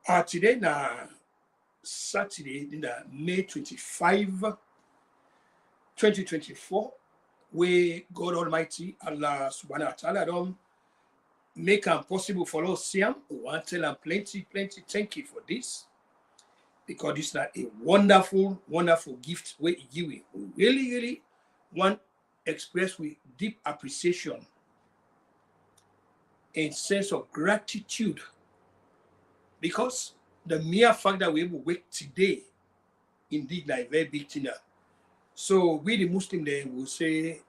Today na Saturday, May 25, 2024, where God Almighty, Allah Subhanahu wa Ta'ala, don't make it possible for us. Siam, we want to tell them plenty thank you for this. Because this is a wonderful gift where we really want to express with deep appreciation and sense of gratitude. Because the mere fact that we're able to wake today, indeed, like very big thing. So we the Muslim they will say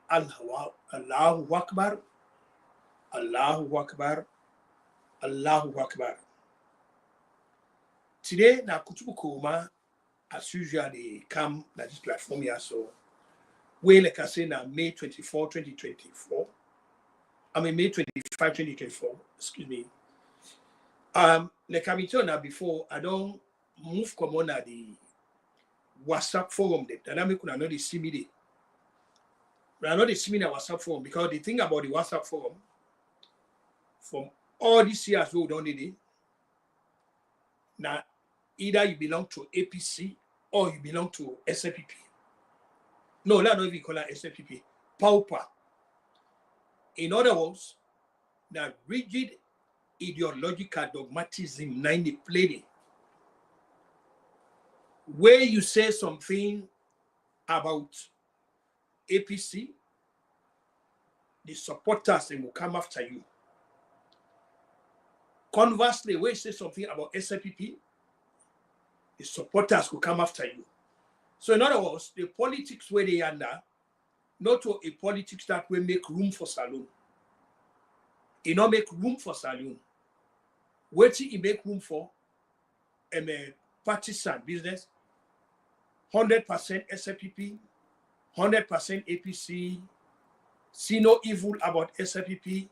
Allahu Akbar, Allahu Akbar, Allahu Akbar. Today na kutubu koma as usual they come na this platform here. So we like I say na May 24, 2024. I mean May 25, 2024, excuse me. Like I told now before, I don't move come on at the WhatsApp forum that I make know they see me there. I know they see me in the WhatsApp forum because the thing about the WhatsApp forum from all these years we don't need it. Now either you belong to APC or you belong to SLPP. No, that's not even call it SLPP. Pauper. In other words, that rigid ideological dogmatism 90 played where you say something about APC, the supporters they will come after you. Conversely, where you say something about SLPP, the supporters will come after you. So in other words, the politics where they are now, not a politics that will make room for Salon. It not make room for Salon. What he make room for a partisan business, 100% SLPP, 100% APC, see no evil about SLPP,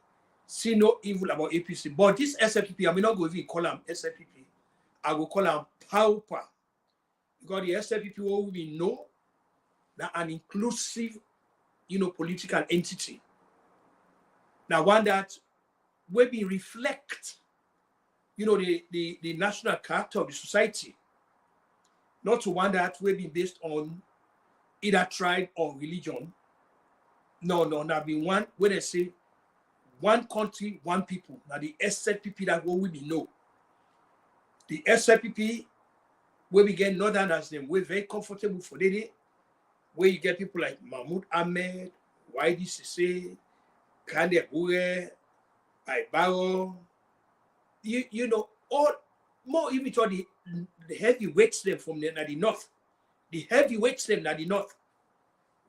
see no evil about APC. But this SLPP, I may not go even call them SLPP. I will call them Pauper. Because the SLPP will we know that an inclusive, political entity. Now one that will be reflect the national character of the society, not to one that will be based on either tribe or religion. No, now be one where they say one country, one people. Now the SLPP that will be know. The SLPP where we get northerners them, we're very comfortable for the day, where you get people like Mahmoud Ahmed, YDCC, Kande Bure, Aibaro. You know, all more even to the heavyweights them from the north. The heavyweights them at the north.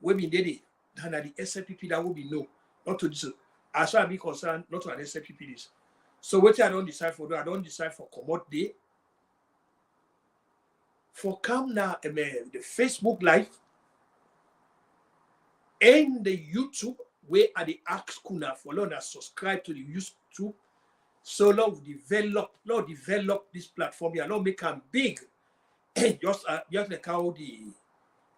We be did it. Than at the SLPP that will be no. Not to this. As far as I be concerned, not to an SLPP this. So what I don't decide for, I don't decide for commode day. For come now, the Facebook Live and the YouTube, where are the ask kuna for Lord subscribe to the YouTube. So Lord develop this platform here. Lord make them big. just like how the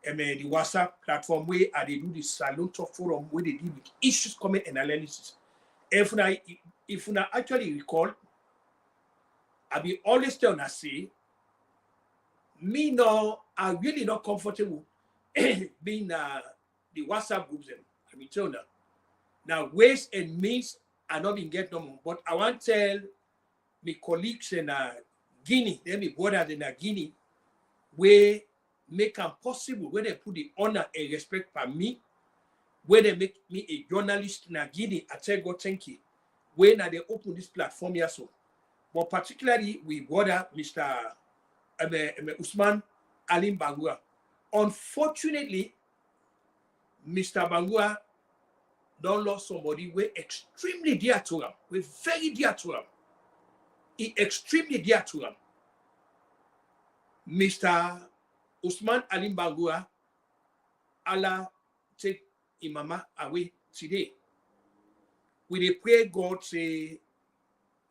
WhatsApp platform where they do the Salon Talk Forum where they deal with issues, comment, and analysis. If I actually recall, I be always tell I say, me no, I'm really not comfortable being the WhatsApp groups. I mean, tell now ways and means are not being get no more. But I want to tell my colleagues in Guinea, then my brothers in Guinea, where make them possible, where they put the honor and respect for me, where they make me a journalist in Guinea. I tell God thank you. When they open this platform here, so, but particularly with brother Mr. Usman Alim Bangura. Unfortunately, Mr. Bangura don't lost somebody we're extremely dear to him. We're very dear to him. He extremely dear to him. Mr. Usman Alim Bangura, Allah take Imama away today. We pray God say,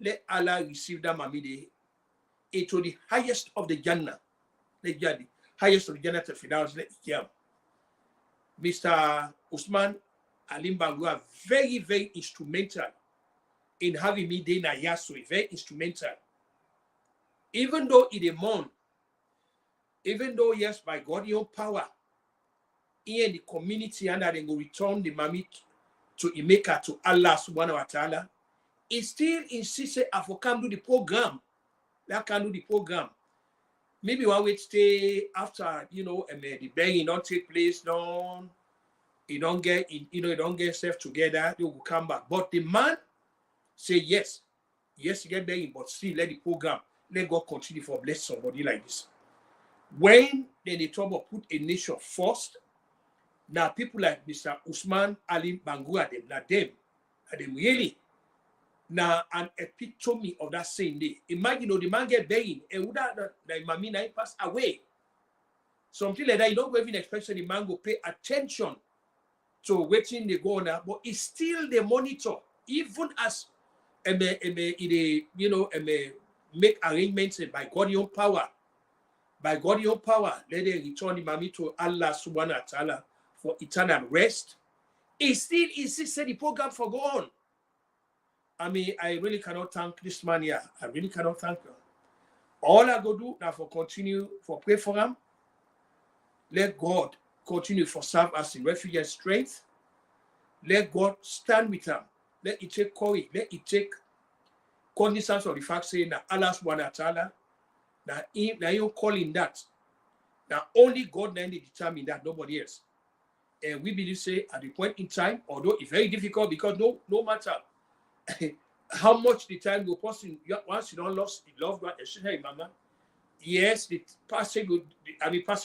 let Allah receive that mamide into the highest of the Jannah. Let the highest of the Jannah to Firdaus, let him. Mr. Usman Alim Bangura, very instrumental in having me there na Yaso, very instrumental. even though it a mourn, even though yes, by God your power, in the community and that they go return the mommy to Emeka to Allah subhanahu wa ta'ala, it still insists I for come do the program. That can do the program. Maybe one will stay after, you know, and the begging don't take place, don't you don't get you don't get yourself together, they will come back. But the man say yes, you get begging, but still let the program, let God continue for bless somebody like this. When then they talk about put a nation first, now people like Mr. Usman Ali Bangura, them really now an epitome of that same day. Imagine the man get begging and would that the mamina pass away. Something like that, you don't even expect the man go pay attention to waiting they go on, but it's still the monitor, even as make arrangements by God your power. By God your power, let them return the mommy to Allah subhanahu wa ta'ala for eternal rest. It still insists the program for go on. I mean, I really cannot thank this man here. I really cannot thank him. All I go do now for continue for pray for him. Let God continue for serve as in refuge and strength. Let God stand with him. Let it take courage. Let it take cognizance of the fact saying that Allah subhanahu wa ta'ala, now you calling that. Now only God then determine that, nobody else. And we believe say at the point in time, although it's very difficult because no matter how much the time go passing, once you don't lost the loved one, hey mama, yes, the passing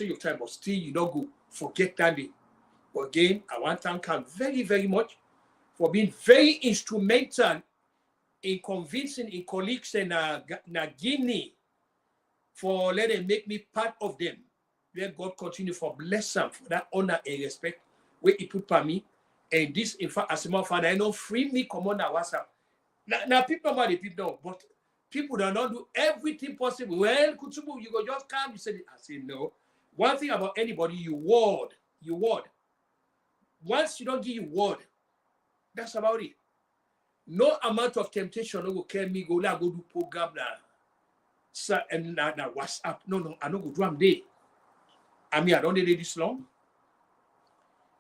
your time, but still you don't go forget that day. But again, I want to thank him very, very much for being very instrumental in convincing in colleagues in Guinea for let them make me part of them. Let God continue for bless them for that honor and respect where he put by me. And this, in fact, as a matter of fact, I know free me come on WhatsApp. Now people know the people know, but people do not do everything possible. Well, Kutubu, you go just come, you say it. I say no. One thing about anybody, you word. Once you don't give you word, that's about it. No amount of temptation no go carry me go do program na WhatsApp. No, I don't go do am day. I mean, I don't need this long.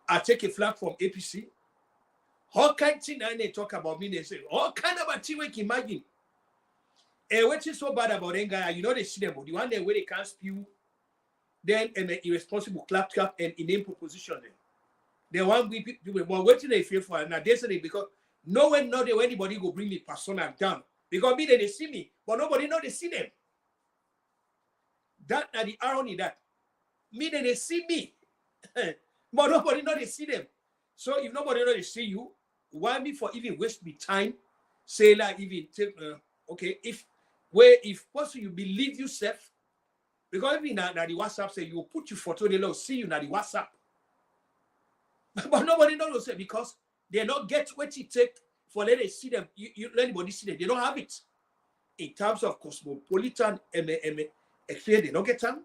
I take a flag from APC. All kind of thing they talk about me, they say, all kind of a thing we can imagine. And what is so bad about them guy, you know they see them, but the one day where they can't spew, then an irresponsible clap and inane proposition them. They want people, but what do they feel for? Now they say because no one know that anybody go bring me persona down. Because me they see me, but nobody know they see them. That are the irony that me they see me, but nobody know they see them. So if nobody know they see you, why me for even waste me time? Say like even take okay if possible you believe yourself, because even now the WhatsApp say you put your photo they see you now the WhatsApp, but nobody knows say because they not get what it take for let they see them. You let anybody see them. They don't have it in terms of cosmopolitan experience. They don't get them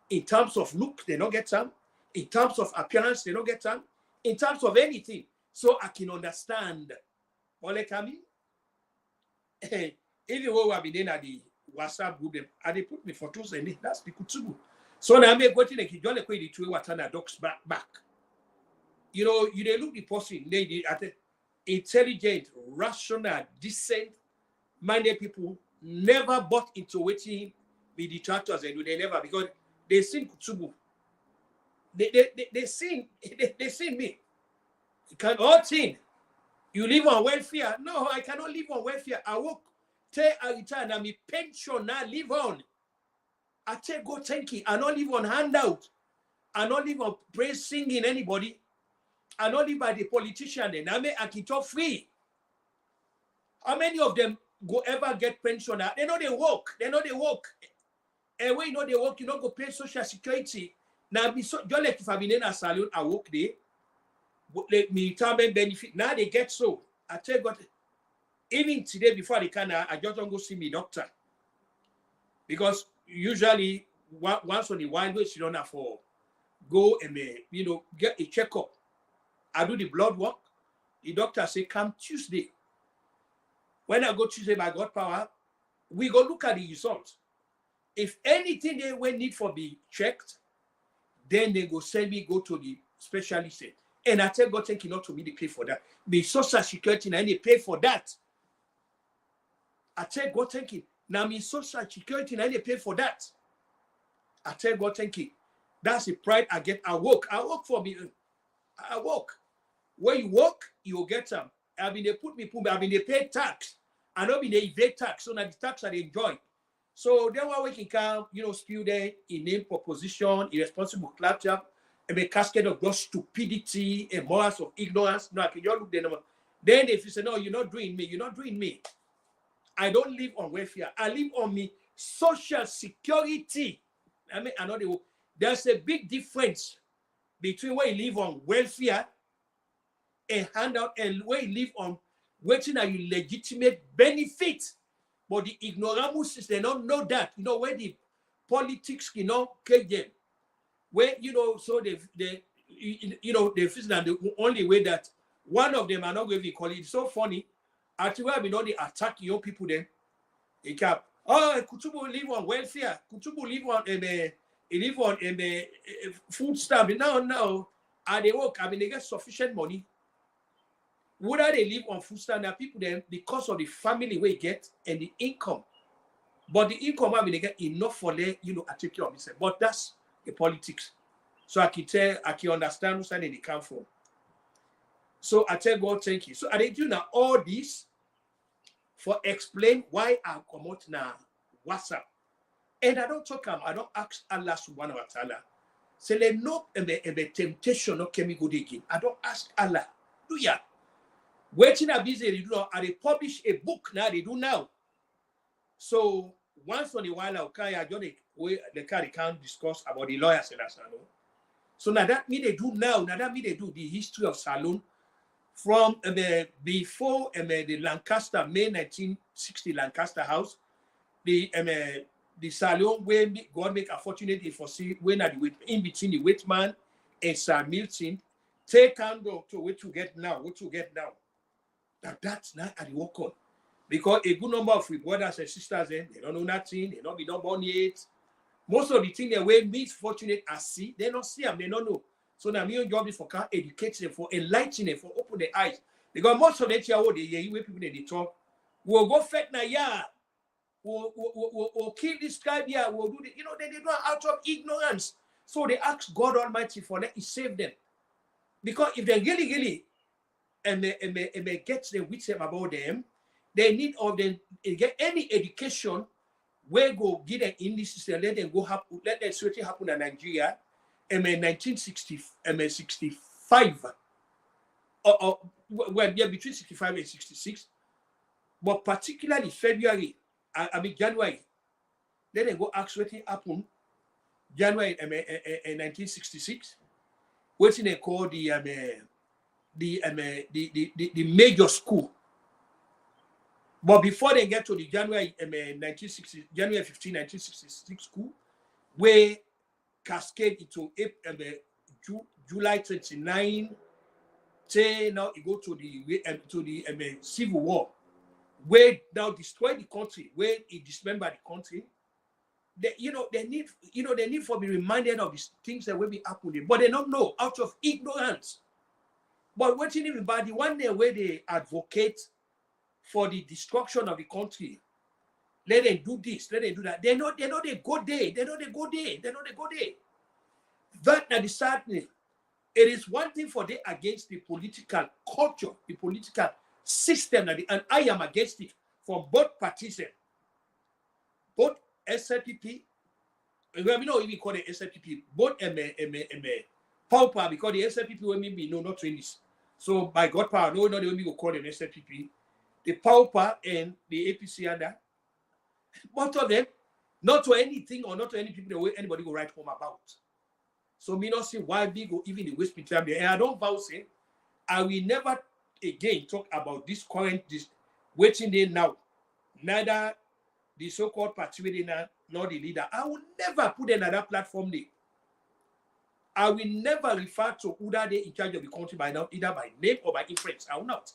in terms of look. They don't get them in terms of appearance. They don't get them in terms of anything. So I can understand. Ole Kami, even though I've been at the WhatsApp group, and they put me photos in it. That's the Kutubu. So now I'm going to like you don't the two Watana docs back. You know, you they look the person, they at intelligent, rational, decent minded people never bought into waiting with detractors and they never because they seen Kutubu. They seen me. You can't all thing. You live on welfare. No, I cannot live on welfare. I work, take a return, I'm a pension, I live on. I take go thank you. I don't live on handout. I don't live on praise singing anybody. I don't live by the politician. And I can talk free. How many of them go ever get pension? They know they work. And when you know they work, you don't go pay social security. Now, just like if I've been in a salon, I work there. Let me retirement benefit. Now they get so. I tell you what, even today before they can, I just don't go see me doctor. Because usually, once on a while, you don't have to go and, get a checkup. I do the blood work. The doctor say, come Tuesday. When I go Tuesday by God power, we go look at the results. If anything they will need for be checked, then they go send me go to the specialist. And I tell God, thank you not to me they pay for that. The social security and they pay for that. I tell God, thank you. Now me social security and they pay for that. I tell God, thank you. That's the pride I get. I work for me. I work. When you work, you will get them. I mean, they put me, I mean, they pay tax. I don't mean they evade tax. So now the tax I enjoy. So then what we can come, spill there in name proposition, irresponsible claptrap, and a cascade of just stupidity and morals of ignorance. No, I can just look there. Then if you say, no, you're not doing me. I don't live on welfare. I live on me social security. I mean, there's a big difference between where you live on welfare and handout and where you live on waiting are you legitimate benefits. But the ignoramuses, they don't know that. Where the politics, take them. Where, so they feel that the only way that one of them are not going to call it. It's so funny. Actually, where we know they attack young people then. They cap, Kutubu live on welfare. Kutubu live on food stamp. Now, and they work. I mean, they get sufficient money. Whether they live on food stamp, there are people then because of the family we get and the income. But the income, I mean, they get enough for them, I take care of myself. But that's the politics. So I can understand where they come from. So I tell God, thank you. So I do now all this for explain why I come out now WhatsApp. And I don't ask Allah subhanahu wa ta'ala. Say, let no temptation not can me go again. I don't ask Allah. Do ya? Waiting a busy, they do now. They publish a book now. They do now. So once in a while, the can't discuss about the lawyers in Salon. So now that mean they do now. Now that mean they do the history of Salon from before the Lancaster, May 1960 Lancaster House, the Salon where God make a fortunate for see when at the in between the Whitman and Sir Milton, take and go to what you get now. That's not at the work on. Because a good number of brothers and sisters, they don't know nothing, they don't be done born yet. Most of the things they were misfortunate as see, they don't see them, they don't know. So now my job is for educate them, for enlighten them, for open their eyes. Because most of the year, they hear people they talk. We'll go fat na yeah. We'll kill this guy here. We'll do the, they do it out of ignorance. So they ask God Almighty for let He save them. Because if they really and they get the wisdom about them, they need of them get any education where go get them in this system, let them go happen, let them certainly happen in Nigeria, and 1965, or well, yeah, between 65 and 66, but particularly February, January, let them go ask what happened January 1966, what they call the major school. But before they get to the January 15, 1966 school, where cascade into July 29, say now it go to the Civil War, where now destroy the country, where it dismember the country. They need for be reminded of these things that will be happening, but they don't know out of ignorance. But waiting everybody one day where they advocate for the destruction of the country, let them do this, let them do that. They know they go there. That is the sad thing. It is one thing for them against the political culture, the political system, and I am against it from both parties, both SLPP. We don't even call it SLPP, both power, because the SLPP will maybe not train this. So by God power, no, they will call them SLPP. The power and the APC under both of them, not to anything or not to any people the way anybody go write home about. So me not see why we go even the West Peter there. And I don't vow say I will never again talk about this current waiting there now. Neither the so-called party now nor the leader. I will never put another platform there. I will never refer to who that they in charge of the country by now, either by name or by influence. I will not.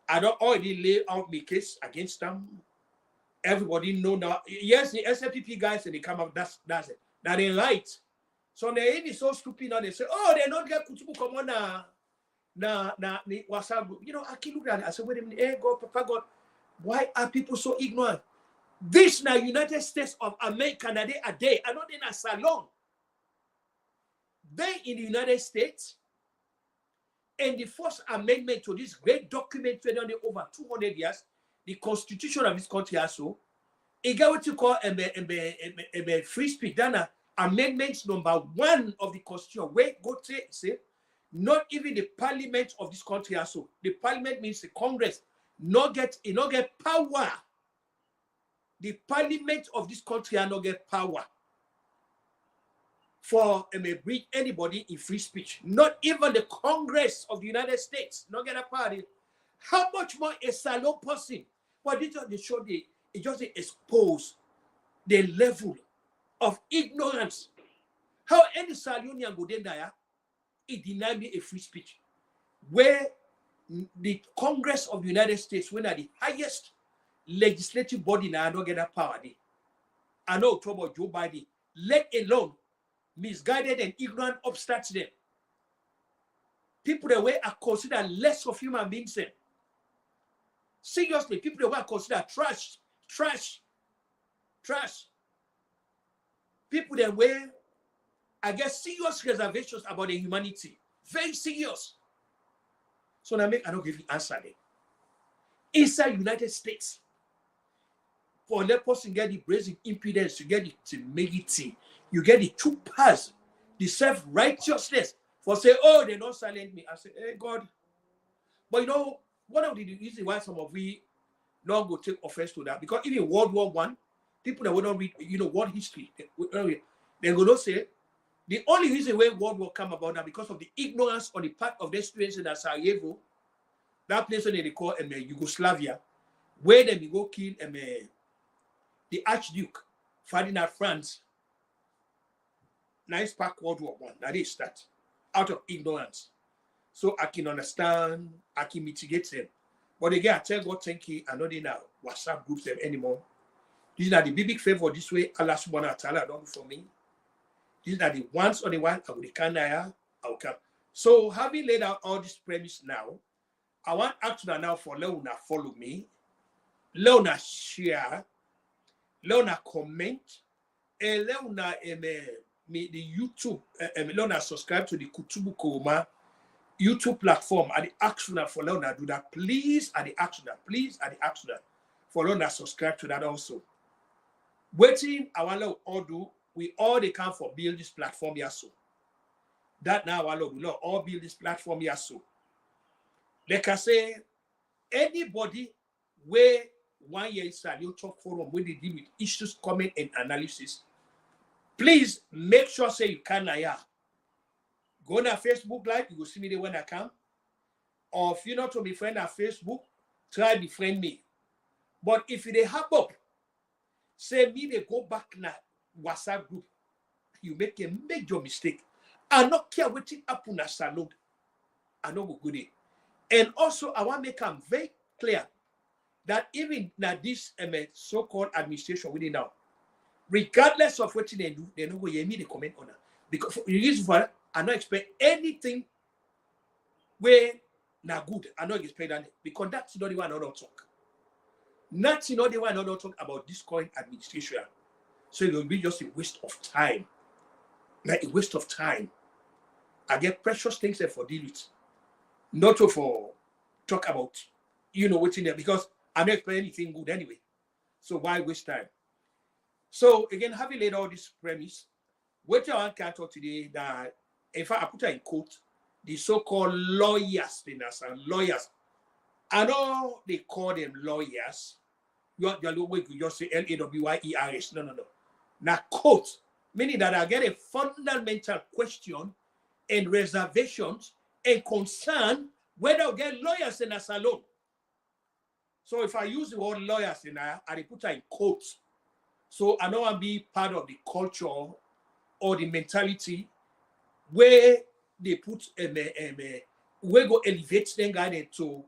I don't already lay out my case against them. Everybody know now. Yes, the SLPP guys and they come up. That's it. Now they right. So they ain't so stupid now. They say, oh, they don't get kutubu come on na WhatsApp group. You know, I keep looking at it. I said, wait a minute, hey God, Papa God, why are people so ignorant? This now United States of America, now they are there. I know they're not Salon. They in the United States, and the first amendment to this great document done over 200 years, the Constitution of this country also, it got what you call a free speech. Then amendment number 1 of the Constitution, where go say, not even the Parliament of this country also. The Parliament means the Congress, not get power. The Parliament of this country are not get power for bring anybody in free speech. Not even the Congress of the United States not get a party. How much more a Salon person? But they show it just expose the level of ignorance. How any Salonian go there, it denied me a free speech. Where the Congress of the United States, when are the highest legislative body now, don't get that power. I know about Joe Biden, let alone misguided and ignorant upstarts them. People that way are considered less of human beings. Seriously, people that way are considered trash. People that way, I guess, serious reservations about their humanity. Very serious. So now I don't give you answer there. Inside United States, for that person get the brazen impudence, you get the timidity, you get the true pass, the self-righteousness for say, oh, they don't silence me. I say, hey God. But you know, one of the reasons why some of we not go take offense to that, because even World War I, people that would not read, world history, they go not say the only reason why World War come about now because of the ignorance on the part of the students in Sarajevo, that place when they call Yugoslavia, where they go kill the Archduke Ferdinand Franz. Nice pack World War I. That is that. Out of ignorance. So I can understand, I can mitigate them. But again, I tell God, thank you, I know they now WhatsApp groups them anymore. These are the big favor this way Allah subhanahu wa ta'ala done for me. These are the ones on the one I will come. So having laid out all this premise now, I want actually now for LEONE follow me, LEONE share, LEONE comment, and LEONE the YouTube, LEONE subscribe to the Kutubu Koma YouTube platform at the action for LEONE do that. Please at the action for LEONE subscribe to that also. Waiting our Lord all do, we all they come for build this platform here so. That now our Lord, we all build this platform here so. Like I say, anybody where 1 year is you talk forum where they deal with issues, comment, and analysis, please make sure say you can here. Go on Facebook Live, you will see me there when I come. Or if you're not to be friend on Facebook, try befriend me. But if they hop up, say me they go back na WhatsApp group, you make a major mistake. I not care what it happen at Salon. I know go good day. And also, I want to make them very clear that even now this so-called administration within now, regardless of what they do, they know where you need to comment on that. Because for the reason for that, I don't expect anything where now good. I don't expect that because that's not the one I don't talk. That's not the one I don't talk about this current administration. So it will be just a waste of time. Like a waste of time. I get precious things there for deal with. Not for talk about, what's in there, because I'm not expecting anything good anyway. So why waste time? So again, having laid all this premise, what I want to talk today that, in fact, I put it in quote, the so-called lawyers, lawyers. I know they call them lawyers. You just say LAWYERS. No. Now, quote, meaning that I get a fundamental question and reservations and concern whether I get lawyers in a salon. So if I use the word lawyers in I put it in quotes. So I know I'll be part of the culture or the mentality where they put where go elevate them guy to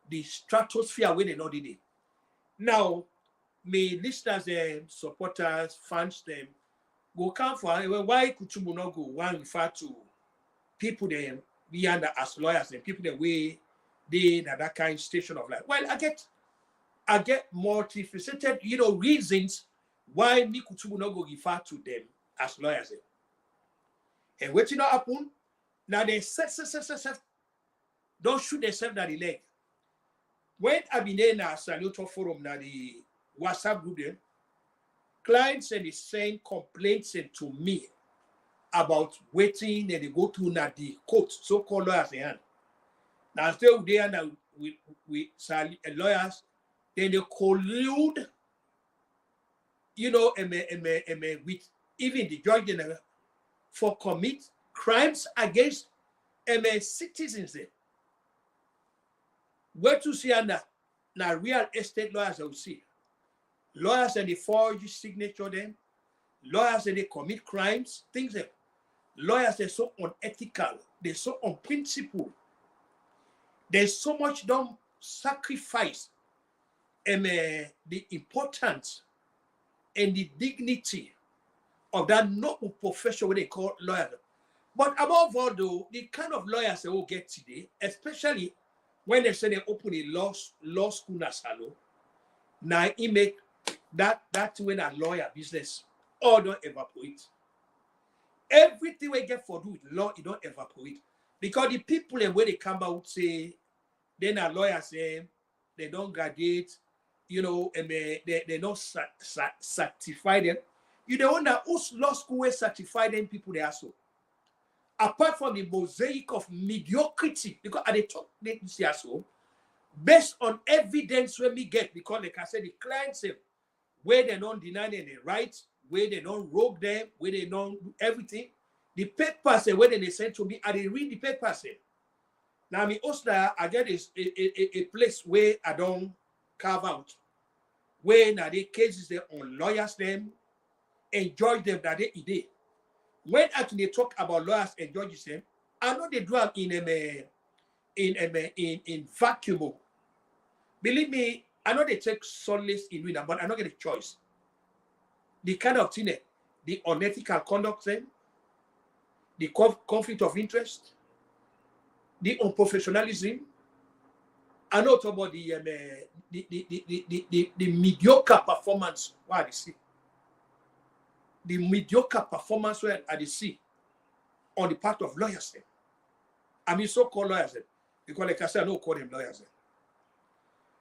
the stratosphere where they know they did. Now, me listeners, supporters, fans, them go come for why Kutubu not go one refer to people them be under as lawyers and people the way they that kind of station of life. Well, I get multifaceted, reasons why me Kutubu not go refer to them as lawyers. And what not happen? Now they don't shoot themselves at the leg. When I been in a Salon forum na the WhatsApp group there, clients and they send complaints to me about waiting and they go to na the court, so-called lawyers hand. Now still there now with lawyers, then they collude, with even the judge general for commit crimes against citizens. Where to see na real estate lawyers I will see. Lawyers and they forge signature them, lawyers and they commit crimes, things like lawyers are so unethical, they're so unprincipled. There's so much don't sacrifice the importance and the dignity of that noble profession what they call lawyer. But above all, though, the kind of lawyers they will get today, especially when they say they open a law school in Salon, now it make that when a lawyer business all don't evaporate. Everything we get for do with law, it don't evaporate. Because the people when they come out say, then a lawyer say they don't graduate, and they don't certify them. You don't wonder whose law school will certify them people they are so. Apart from the mosaic of mediocrity, because at the top they see so, based on evidence when we get, because like I said, the clients say where they don't deny them the rights, where they don't rogue them, where they don't do everything. The papers where they send to me, I they read the papers. Now me also I get a place where I don't carve out, where now the cases they on lawyers them and judge them that they did. When actually they talk about lawyers and judges them, I know they do it in vacuum. Believe me, I know they take solace in winner, but I don't get a choice. The kind of thing, the unethical conduct, the conflict of interest, the unprofessionalism. I know about the mediocre performance. What I see. The mediocre performance where I see on the part of lawyers. I mean, so-called lawyers. Because like I said, I don't call them lawyers.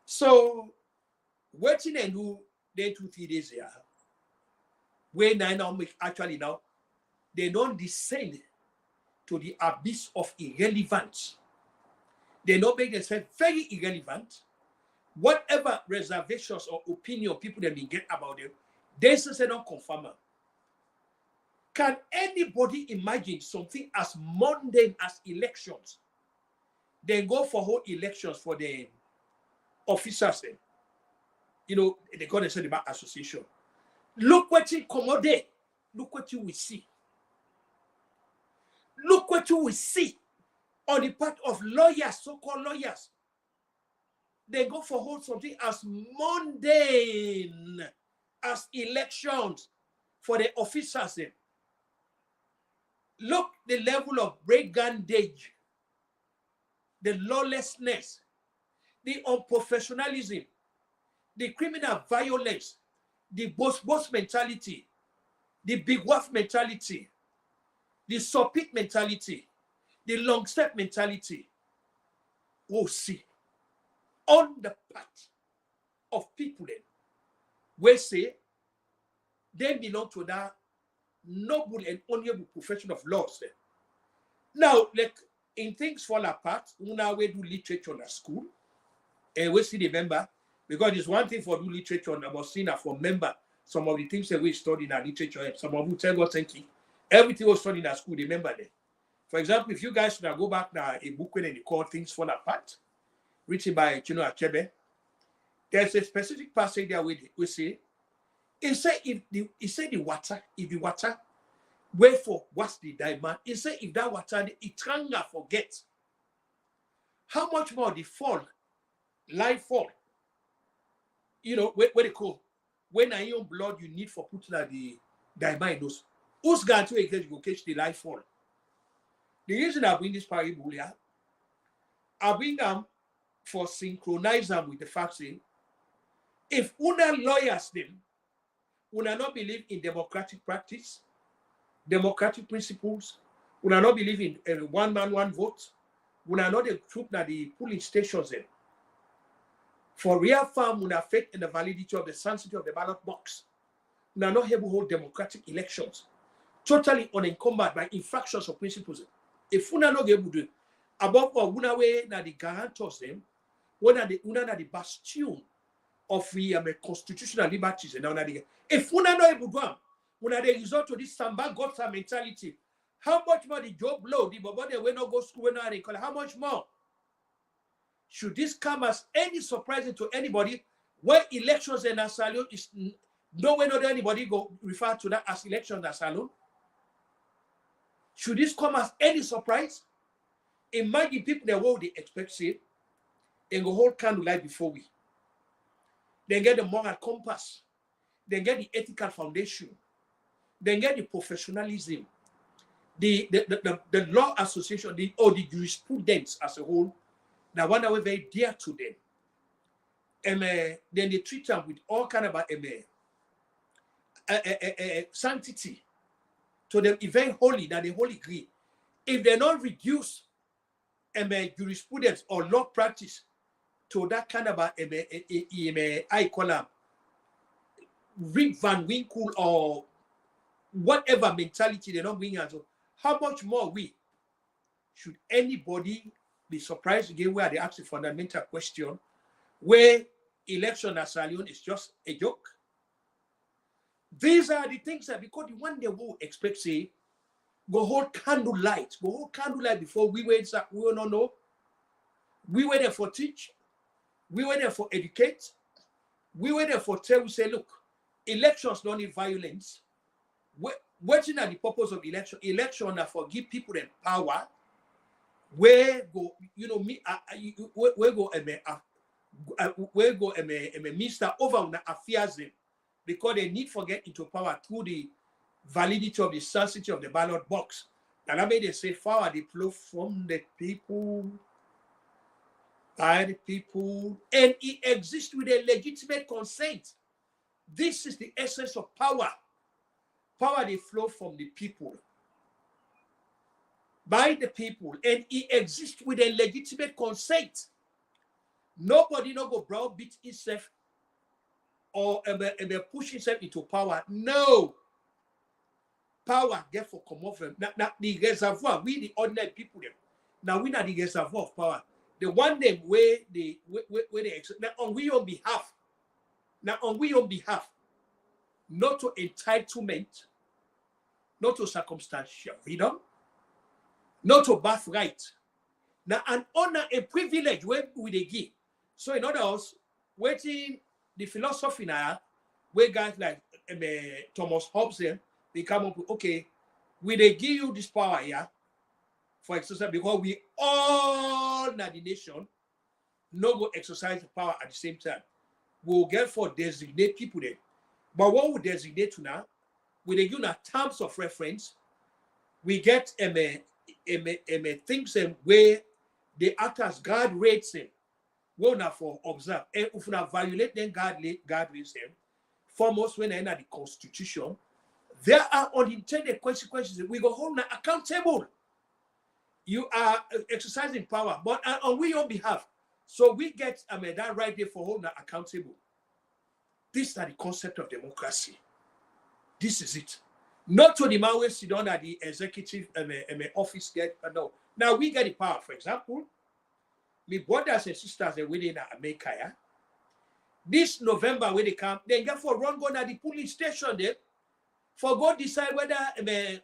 So, waiting and do then 2-3 days here. Where now actually now, they don't descend to the abyss of irrelevance. They don't make themselves very irrelevant. Whatever reservations or opinion people that get about them, they say don't confirm them. Can anybody imagine something as mundane as elections? They go for whole elections for the officers. They got to say about association. Look what you accommodate. Look what you will see. Look what you will see on the part of lawyers, so-called lawyers. They go for whole something as mundane as elections for the officers. Look the level of brigandage, the lawlessness, the unprofessionalism, the criminal violence, the boss mentality, the big wolf mentality, the subpit mentality, the long step mentality. We'll see on the part of people then, we say they belong to that noble and honorable profession of law. Now, like in things fall apart, we now we do literature at school, and we see the member, because it's one thing for do literature about seeing for member some of the things that we study in our literature, some of you tell us thinking everything was studied at school, remember them. For example, if you guys now go back now a book when they call Things Fall Apart, written by Achebe, there's a specific passage there we say. It said if the water, wherefore what's the demand? It said if that water it hunger forget. How much more the fall, life fall? Where they call when I own blood you need for putting at the mind those. Who's going to engage you catch the life fall? The reason I bring this parable here, I bring them for synchronize them with the fact that if una lawyers them, una not believe in democratic practice, democratic principles, una not believe in one man, one vote, una not the truth that the polling stations them. For real farm, una faith in the validity of the sanctity of the ballot box. Una not able to hold democratic elections. Totally unencumbered by infractions of principles. If una not able to do above all, una way na the guarantors them, una na the bastion of the constitutional liberties and now if una not able to do, una they resort to this samba gota mentality. How much more the job low, the body will not go school now they call how much more? Should this come as any surprise to anybody? Where elections in Salon is nowhere not anybody go refer to that as elections in Salon. Should this come as any surprise? Imagine people the world they expect say and go hold candlelight before we. Then get the moral compass, then get the ethical foundation, then get the professionalism, the law association, or the jurisprudence as a whole. Now one that was very dear to them. And then they treat them with all kind of sanctity. To them, if very holy, that they holy agree. If they not reduce jurisprudence or law practice to that kind of I call them Rip Van Winkle or whatever mentality they not bring as how much more we should anybody be surprised again where they ask a fundamental question where election at Salon is just a joke. These are the things that because the one they will expect say go hold candlelight before we wait. We will not know. We were there for teach. We were there for educate. We were there for tell. We say, look, elections don't need violence. What's not the purpose of election? Election are for give people the power. Where go, you know me? Where go minister over the affairs because they need to get into power through the validity of the sanctity of the ballot box. And I made they say power they flow from the people, by the people, and it exists with a legitimate consent. This is the essence of power. Power they flow from the people, by the people, and it exists with a legitimate consent. Nobody no go browbeat itself or push himself into power. No. Power get for come off them. Now the reservoir, we the ordinary people them. Now we are the reservoir of power. The one them where they now on we on behalf. Now on we on behalf, not to entitlement, not to circumstantial freedom, not to birthright. Now an honor, a privilege where we they give. So in other words, waiting the philosophy now, where guys like Thomas Hobbes they come up with okay, we they give you this power here for exercise because we all na the nation no go exercise the power at the same time. We'll get for designate people there. But what we designate to now, we they give terms of reference, we get things where they act as guard rates them. Well, now for observe, and if we violate then guard rates them, foremost when they enter the constitution, there are unintended consequences. We go home now accountable. You are exercising power, but on we on behalf. So we get that right there for home now accountable. This is the concept of democracy. This is it. Not to the man where sit down at the executive office get no. Now we get the power. For example, my brothers and sisters are within America. Yeah? This November when they come, they get for run go to the police station there for go decide whether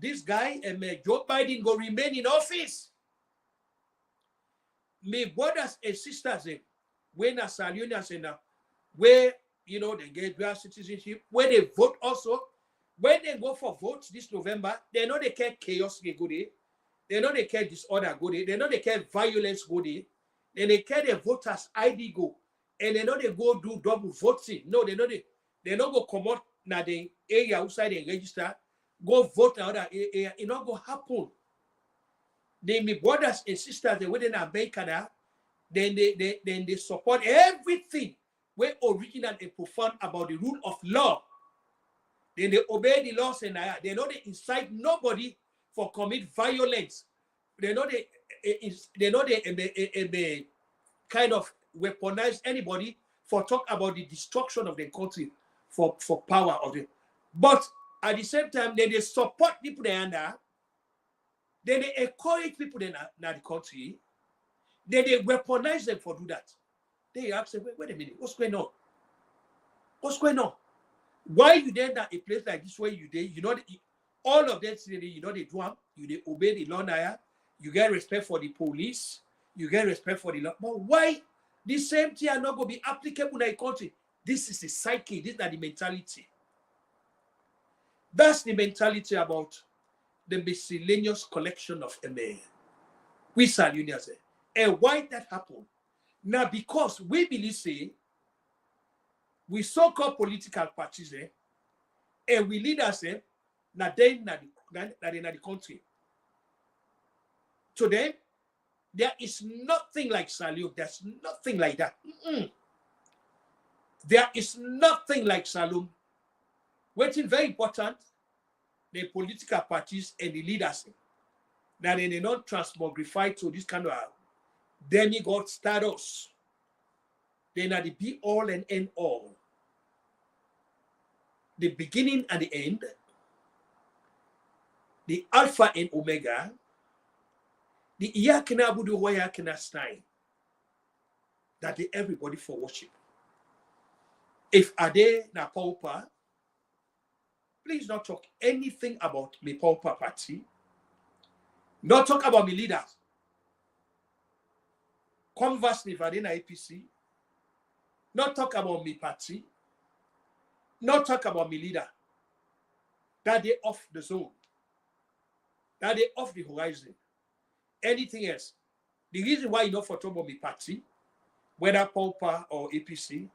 this guy Joe Biden go remain in office. My brothers and sisters when as Salionians where you know they get dual citizenship, where they vote also. When they go for votes this November, they know they care chaos go there. They know they care disorder go there. They know they care violence go there. Then they care the voters ID go. and they know they go do double voting. No, they know they not go come out na the area outside the register, go vote na other area. It not go happen. They me brothers and sisters they within America now, then they support everything where original and profound about the rule of law. Then they obey the laws and they know they incite nobody for commit violence. They know they kind of weaponize anybody for talk about the destruction of the country for power of it. But at the same time, then they support people there under. Then they encourage people in the country. Then they weaponize them for do that. They ask them, wait a minute, what's going on? What's going on? Why you there at a place like this where you there? You know, all of them, you know, they do them, they obey the law now. You get respect for the police. You get respect for the law. But why the same thing are not going to be applicable in a country? This is the psyche. This is the mentality. That's the mentality about the miscellaneous collection of MA. We Salonians say. And why that happened? Now, because we believe, say, we so-called political parties, and we leaders, now they in the country. Today, there is nothing like Salon. There's nothing like that. There is nothing like Salon. What's very important, the political parties and the leaders, that they not transmogrify to this kind of demigod status. They are the be all and end all. The beginning and the end, the Alpha and Omega, the Iyakina Budu Wayakina Stein, that they everybody for worship. If Ade na pauper, please not talk anything about me pauper party. Not talk about me leaders. Converse me Ade na APC. Not talk about me party. Not talk about me leader. That they off the zone. That they off the horizon. Anything else. The reason why you not for talk about me party, whether pauper or APC,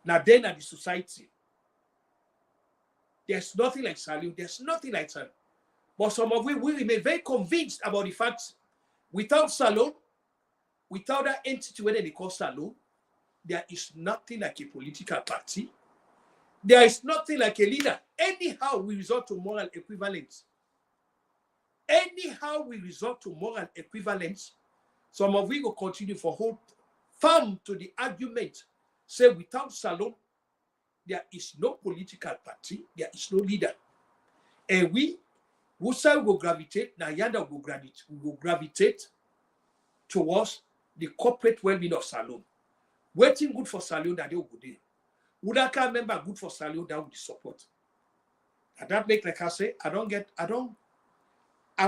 now then at the society. There's nothing like Salon. There's nothing like Salon. But some of we remain very convinced about the fact without Salon, without that entity whether they call Salon, there is nothing like a political party. There is nothing like a leader. Anyhow, we resort to moral equivalence. Anyhow, we resort to moral equivalence. Some of we will continue for hold firm to the argument. Say without Salon, there is no political party, there is no leader. And we will gravitate, Nayanda will gravitate towards the corporate well-being of Salon. Waiting good for Salon that they will go there. Would I can remember good for Salon that would support? And that make like I say, I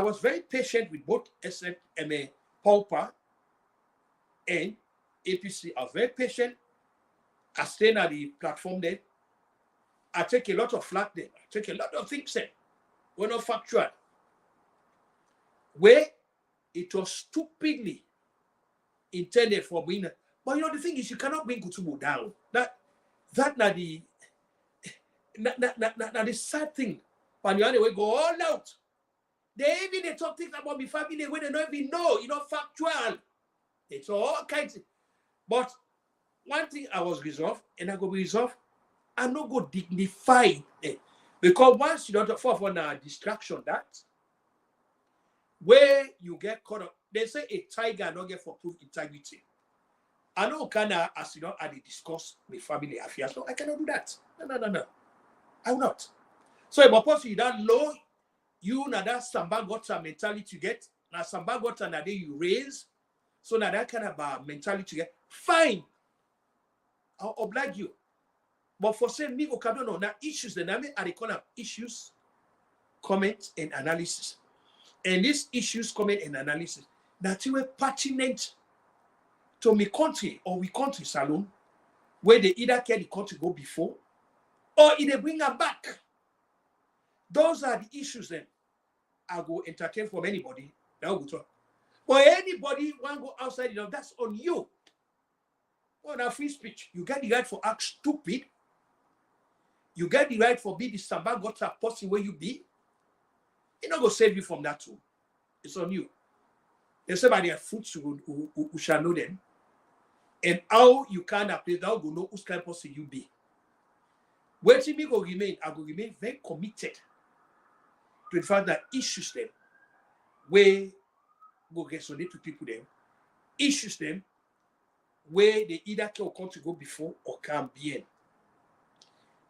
was very patient with both SMA Pauper and APC. I was very patient. I stayed at the platform there. I take a lot of flack there. I take a lot of things there. We're not factual. Where it was stupidly intended for being. But you know, the thing is, you cannot bring Kutubu down. That not the sad thing. When you anyway go all out. They talk things about my family when they don't even know. You know, factual. It's all kinds of. But one thing I was resolved, and I go resolve, I no go dignify it. Because once you don't fall for a distraction, that where you get caught up, they say a tiger not get for proof integrity. I know kind of as you know, I discuss with family affairs. So I cannot do that. No. I will not. So if I post you that low, you now that samba got some mentality you get. Now samba got another day you raise. So now that kind of mentality you get. Fine. I'll oblige you. But for saying me, okay, no, now issues, the name I call them issues, comments, and analysis. And these issues, comment, and analysis, that you were pertinent to me country or we country Salon, where they either can the country go before, or they bring her back. Those are the issues then I go entertain from anybody. That will go talk. But anybody want to go outside, you know, that's on you. Oh, now free speech. You get the right for act stupid. You get the right for be the sabagota person where you be. It's not going to save you from that too. It's on you. There's somebody at fruits who shall know them. And how you can apply that, go know whose kind of person you be. Waiting me go remain, I will remain very committed to the fact that issues them where go resonate to people them, issues them where they either can come to go before or can be in.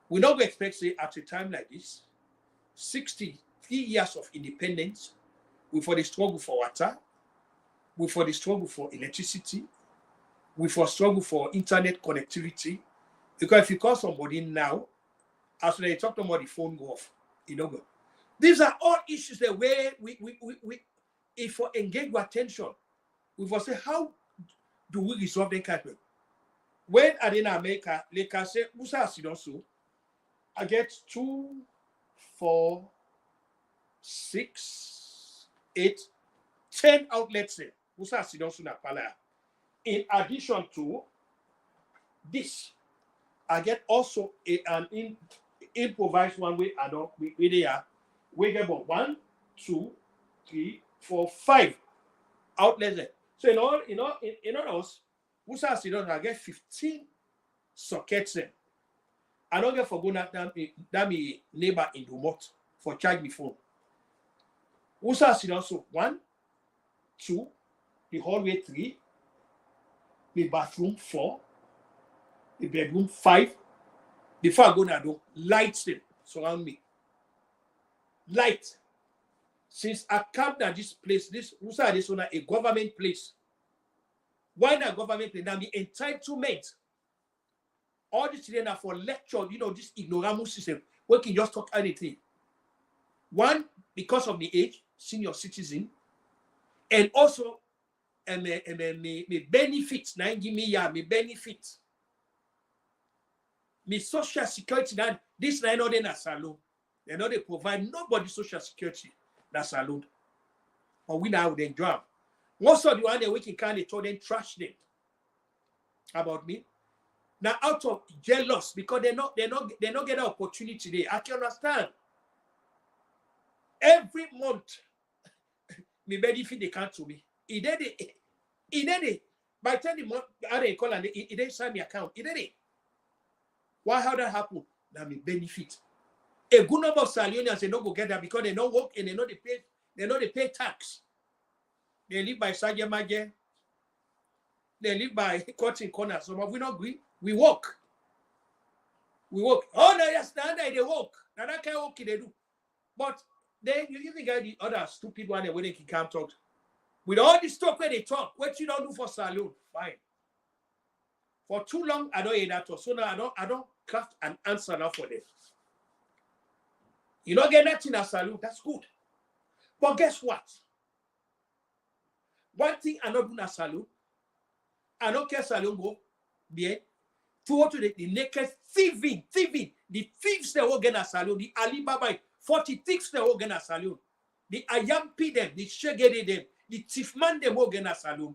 We not go expect say at a time like this, 63 years of independence, we for the struggle for water, we for the struggle for electricity, we for struggle for internet connectivity. Because if you call somebody now, as they talk about the phone go off, you know go. These are all issues that where we if we engage with attention, we will say how do we resolve the kind of when I in America, they can say, Musa so I get 2, 4, 6, 8, 10 outlets there. Musa na pala. In addition to this, I get also an improvised one way I don't we there. We get about 1, 2, 3, 4, 5 outlets there. So in all us, Musa I get 15 sockets there. I don't get for going that me neighbor in the remote for charge me phone. Musa so 1, 2, the hallway 3, the bathroom 4, the bedroom 5. Before I go now, do lights them surround me. Light. Since I camped at this place, this one a government place. Why not government place? Now the entitlement. All these children are for lecture, this ignoramus system. We can just talk anything. One, because of the age, senior citizen, and also me benefits. Now give me benefits. Me social security. Now this now not in a salon. They know they provide nobody social security. That's alone. Or we now then enjoy. Most of the one that we can kind of told them trash them about me. Now out of jealous because they're not get an opportunity there. I can understand. Every month, me benefit they come to me. He did it. By the time the month I they call and he didn't sign my account. He did it. Why how that happen? Now me benefit. A good number of Salionians they don't go get that because they don't work and they know they pay tax. They live by Sajamaje. They live by cutting corners. Some of we not agree. We work. Oh no, yes, now they work. Now that kind of work they do. But then you even get the other stupid people and when they can come talk. With all this talk where they talk, what you don't do for Salon, fine. For too long, I don't hear that talk. So now I don't craft an answer now for them. You don't get nothing at Salon, that's good. But guess what? One thing I not do at Salon, I don't care Salon go, bien, to the naked thieving. The thieves they will get at Salon, the Alibaba, 40 thieves they will get at Salon, the Ayampi them, the Shegede them, the Thiefman they will get at Salon.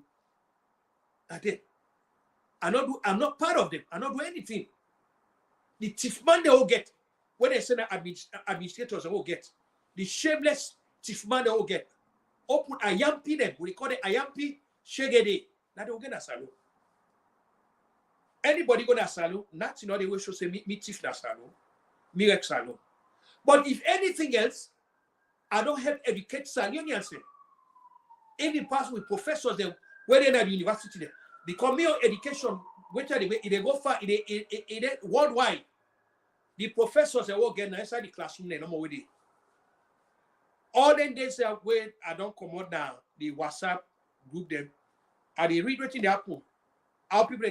I'm not part of them. I don't do anything. The Thiefman they will get. When they say that administrators they will get. The shameless Thiefman they will get. Open Ayampi them. We call it Ayampi Shegede. Now they will get a Salon. Anybody go to Salon, not the way should say me thief na Salon, me rek Salon. But if anything else, I don't help educate Salonians. Even pass with professors them where they're at the university there. Because me education, which are the way they go far, it worldwide. The professors they will get inside the classroom, they no more with it. All them days where I don't come out now, the WhatsApp group them, and they read what in the happen. How people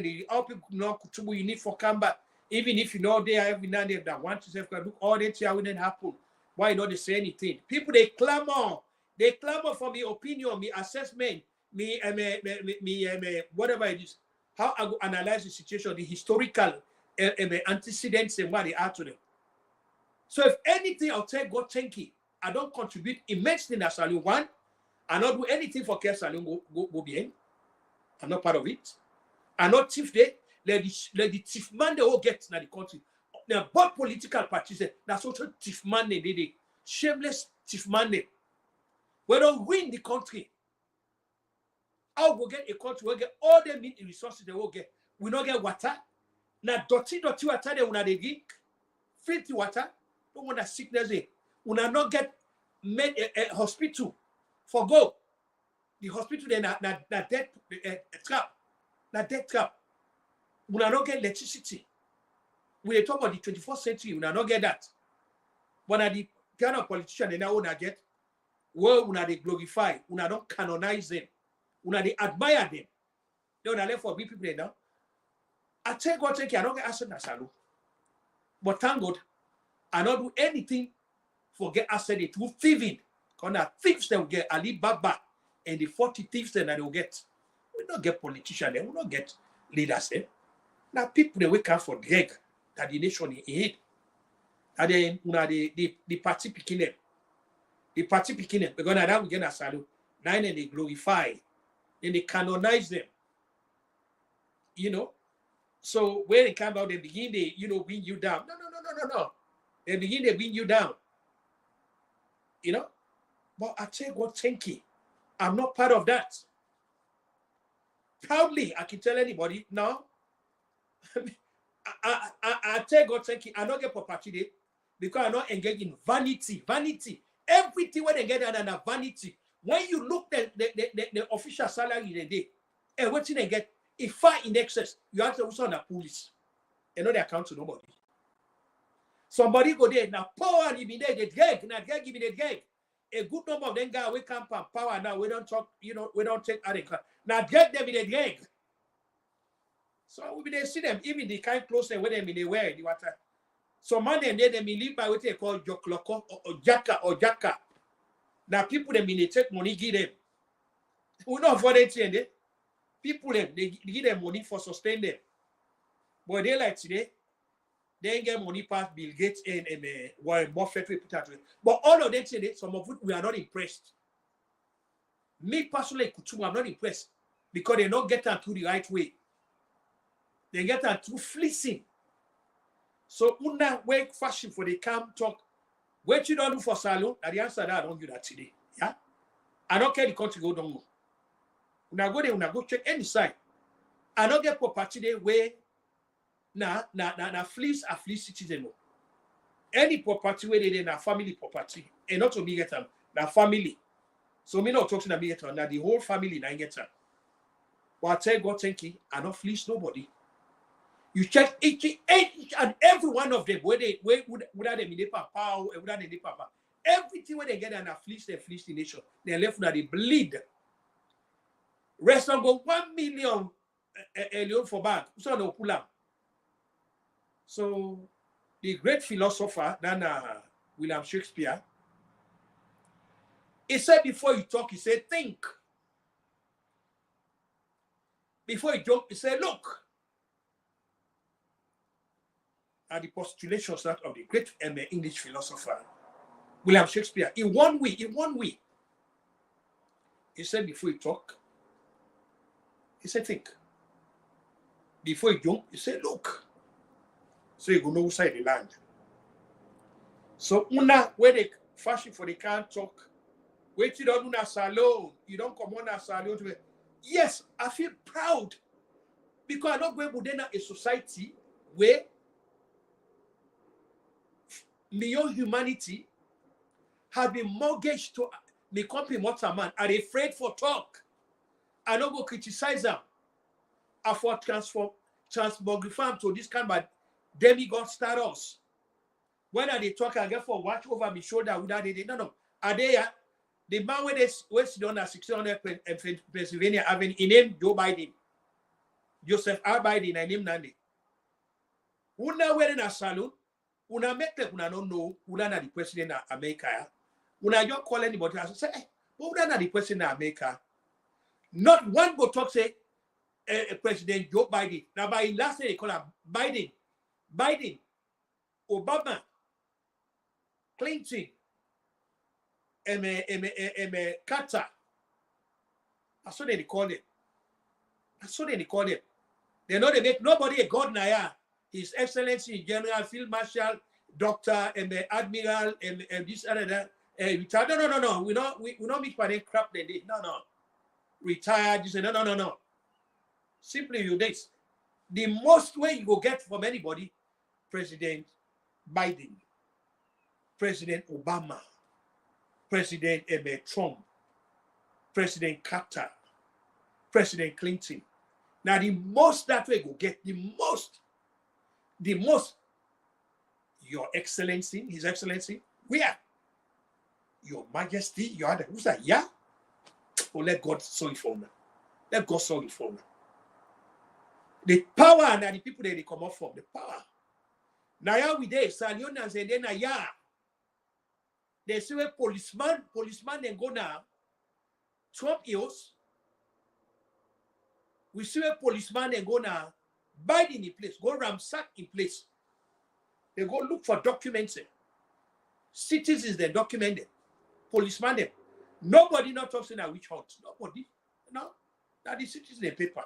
know you need for combat, even if you know they are every now and then that want to say look all that here wouldn't happen. Why not they say anything? People they clamor for me opinion, me assessment, me whatever it is. How I go analyze the situation, the historical antecedents and what they are to them. So if anything, I'll tell God thank you. I don't contribute immensely in Salon. One, I don't do anything for Care Salon go bien. I'm not part of it. I not thief there. let the thief man they all get in the country. Now, both political parties, that's also thief man they shameless thief man. We don't win the country. How we get a country, we get all the meat resources they will get. We don't get water. Now, dirty water they will not drink. Filthy water. Don't want that sickness there. We not get a hospital for go. The hospital then na death trap. Na death trap. We not get electricity. We talk about the 21st century. We not get that. But at the kind of politician they now get, well, they glorify. We don't canonize them. They admire them. They don't let for big people now. I tell God, thank you. I don't get asset na Salon. But thank God, I don't do anything for get asset through thieving. Because thieves they will get Alibaba and the 40 thieves that they will get. We don't get politicians, they will not get leaders. Now people they wake up for drag that the nation is in. And then the party picking them. The party picking them. Because now we get a Salon. Now they glorify. And they canonize them. You know. So when they come out, they begin they, bring you down. No. They begin they bring you down. You know? But I tell God, thank you. I'm not part of that. Proudly, I can tell anybody now. I tell God, thank you. I don't get property day because I'm not engaged in vanity. Vanity. Everything when they get under vanity. When you look at the official salary in a day, and what they get, if far in excess, you have to also on the police. And not they account to nobody. Somebody go there, now power and be there, they drag, now drag give me the drag. A good number of them guys we come from power now. We don't talk, we don't take adequate. Now drag them in the drag. So we see them, even the kind clothes they wear them in the wear the water. So man them there, they live by what they call jokloko or jaka. Now people them they take money, give them. We not for that thing. People them they give them money for sustain them. But they like today, they get money past Bill Gates and Warren Buffett. But all of them today, some of it we are not impressed. Me personally, I'm not impressed because they don't get that through the right way. They get that through fleecing. So una work fashion for the camp talk. What you don't do for Salon, and the answer that I don't do that today. Yeah, I don't care the country go down. Una go there, una go check any side. I don't get property there where na fleece a fleece citizen. Any property where they na family property, and not to me get them na family. So me not talking to me get them. Now the whole family na get them. But I tell God, thank you, I don't fleece nobody. You check each and every one of them where would they be the papa, would they the papa. Everything where they get and fleece the nation, they left now they bleed. Rest of go 1 million LEONE for bag. So no pull up. So the great philosopher than William Shakespeare, he said before you talk, he said think. Before you joke, he said look. Are the postulations that of the great English philosopher William Shakespeare. In one way, he said before you talk, he said think. Before you jump, he said look. So you go know side the land. So una where they fashion for they can't talk. Wait, you don't do na Salon. You don't come on a Salon. Yes, I feel proud because I don't go within a society where beyond humanity have been mortgaged to me company man are afraid for talk. I don't go criticize them. I for transmogrify to this kind of demigod status. When are they talk I get for watch over my shoulder without it? No. Are they the man where they sit on at 600 Pennsylvania Avenue, he named Joe Biden. Joseph R. Biden, I named Nandi. Una wearing a Salon. Una make like una don't know una na the president of America. Una just call anybody and say, hey, but una na the president of America. Not one go talk say President Joe Biden. Now by last name they call him Biden, Obama, Clinton, Carter. That's what they call it. They know they make nobody a god now. His Excellency General Field Marshal, Doctor, and the Admiral, and this and that. No. We not meet for the crap they did. No. Retired. You say no. Simply you this. The most way you go get from anybody, President Biden, President Obama, President Trump, President Carter, President Clinton. Now the most that way go get the most, Your Excellency, His Excellency, where? Your Majesty, your other, who's that? Yeah? Oh, let God sorry for me. Let God sorry for me. The power and the people that they come up from, the power. Now, yeah, we there, Salon and then, yeah. They say, policeman, then go now. Trump is. We see a policeman and go now. Biden in place, go ransack in place. They go look for documents. Citizens, they document them. Policeman, them. Nobody not talking about witch hunt. Nobody. No. That is citizens, the paper.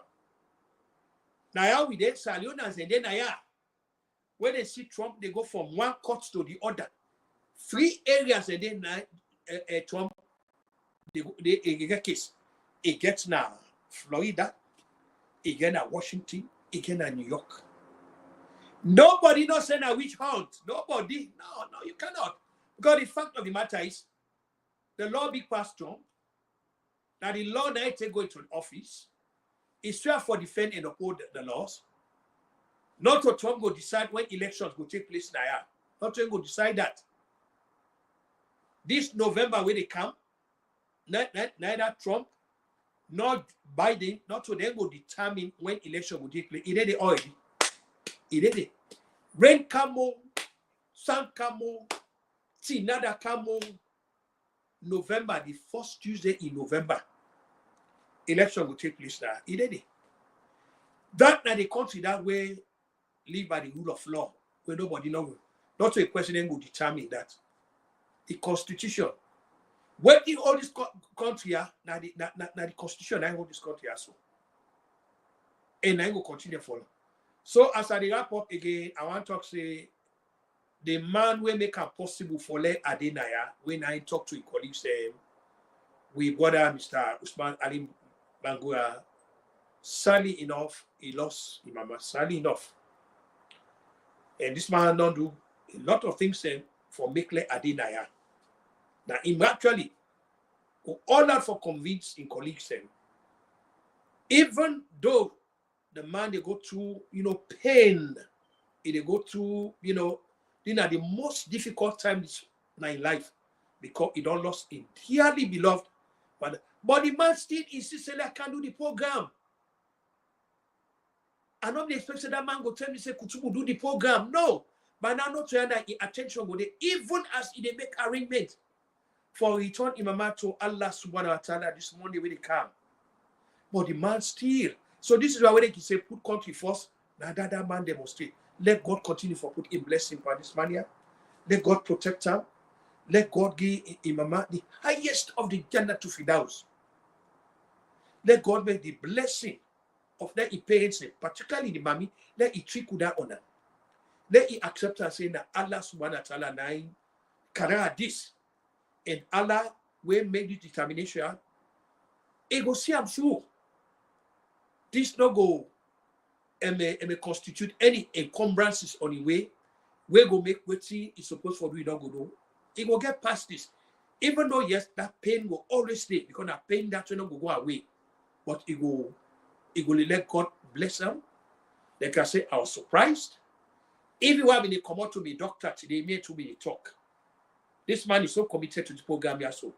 Now, we did Salon and then, when they see Trump, they go from one court to the other. 3 areas and then Trump, they get a case. It gets now Florida, again at Washington, again at New York. Nobody not saying a witch hunt. Nobody. No, you cannot. Because the fact of the matter is, the law big past Trump. Now the law now take go into office. It's fair for defend and uphold the laws. Not to Trump go decide when elections go take place now. Not to go decide that. This November when they come, neither Trump nor Biden, not to them go determine when election will take place. It did it already. It did it. Rain camo, sun camo, tinada camo. November, the first Tuesday in November, election will take place now. It did it. That now the country that way live by the rule of law, where nobody knows. Not to a president will determine that. The Constitution. When in all this country are now the Constitution, I hold this country also. And I will continue to follow. So as I wrap up again, I want to talk say the man will make it possible for let Adenaya when I talk to his colleagues, we brother Mr. Usman Ali Bangura, sadly enough, he lost his mama, sadly enough. And this man don't do a lot of things for make let Adenaya. Now, him actually, all that for convince in colleagues, even though the man they go through, pain, they go through, these are the most difficult times in life because he don't lost a dearly beloved. But the man still insists I can't do the program. I don't expect that man go tell me say Kutubu do the program. No, but now not to that attention go there, even as they make arrangement for return Imama to Allah subhanahu wa ta'ala this Monday when they come. But the man still. So this is why when they say put country first, now that man demonstrate. Let God continue for put a blessing for this man here. Let God protect him. Let God give Imama the highest of the Jannah to Firdaus. Let God make the blessing of that he parents, particularly the mommy, let it trickle that honor. Let it accept and say that Allah subhanahu wa ta'ala nine kara this. And Allah will make the determination. It go see I'm sure. This no go and constitute any encumbrances on the way. We go make what he is supposed for do, don't go do. It will get past this. Even though yes, that pain will always stay because that pain that will not go away. But it will let God bless them. Like I say, I was surprised. If you have been come out to me doctor today, me to me talk. This man is so committed to the program here, so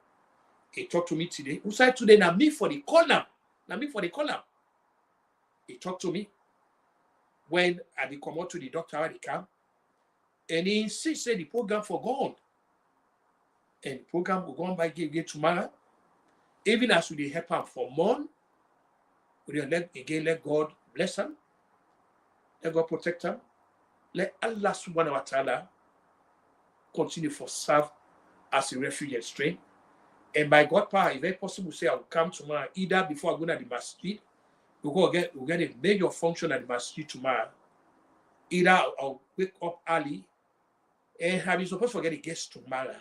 he talked to me today. Who said today, now me for the column. He talked to me when I be come out to the doctor at the camp. And he insisted the program for gone. And the program will go on by again tomorrow. Even as we help him for month, we let God bless him. Let God protect him. Let Allah subhanahu wa ta'ala continue for serve as a refuge and strength. And by God's power, if it's possible, say I will come tomorrow, either before I go to the masjid we'll get a major function at the masjid tomorrow. Either I'll wake up early and I'll be supposed to get a guest tomorrow.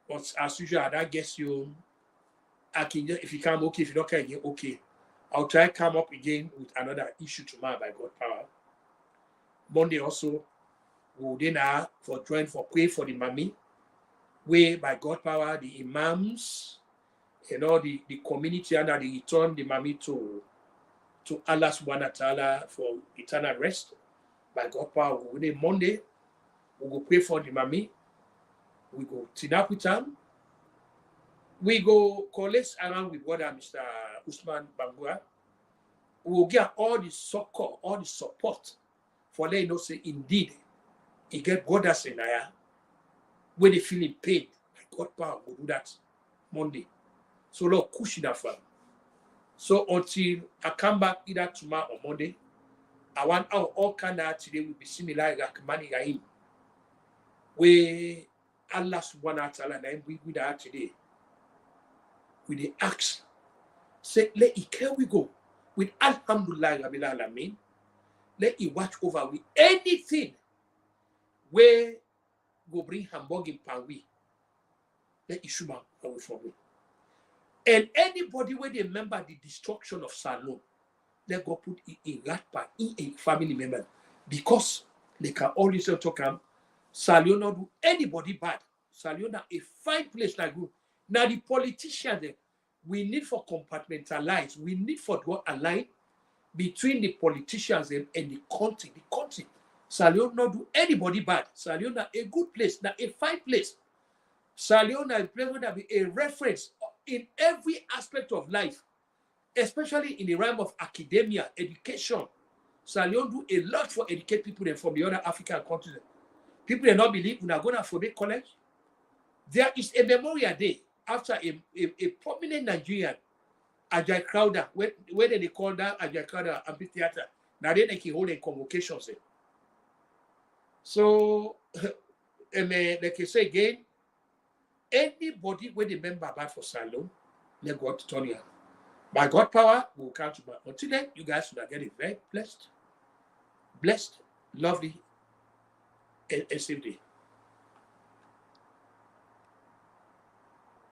But as usual, that guest you, I can just, if you come, okay. If you don't come again, okay. I'll try to come up again with another issue tomorrow by God power. Monday also, we'll then for join for pray for the mommy. Where by God power, the imams and all the community and they return the mommy to Allah subhanahu wa ta'ala for eternal rest. By God power, we'll Monday, we'll go pray for the mommy. We go tinap with them. We go collect around with brother Mr. Usman Bangura. We will get all the succor, all the support for letting you know say indeed he get brothers in there when they feel in pain. My God power will do that Monday. So Lord cushion that for. So until I come back either tomorrow or Monday, I want our all kind of today will be similar like money him. Where Allah subhanahu wa ta'ala and we with that today. With the axe, say, let it care we go. With Alhamdulillah Rabbil Alamin, let it watch over with anything where go bring hamburg in Panwi. Let it shoot away from me. And anybody where they remember the destruction of Salon, let go put it in that part, in a family member. Because they can always talk Salon not do anybody bad. Salon a fine place like good. Now the politicians, we need for compartmentalize. We need for to align between the politicians and the country. The country. Salon not do anybody bad. Salon a good place. Now a fine place. Salon a place that be a reference in every aspect of life, especially in the realm of academia, education. Salon do a lot for educate people from the other African countries. People do not believe we are going to forbid college. There is a memorial day after a prominent Nigerian, Ajay Crowder, where they call that Ajay Crowder amphitheater. Now they can hold convocations. So, and like I say again, anybody where the member bad for Salon, let God turn you. By God power, we'll come to back. Until then, you guys should get it very blessed, lovely, and safe day.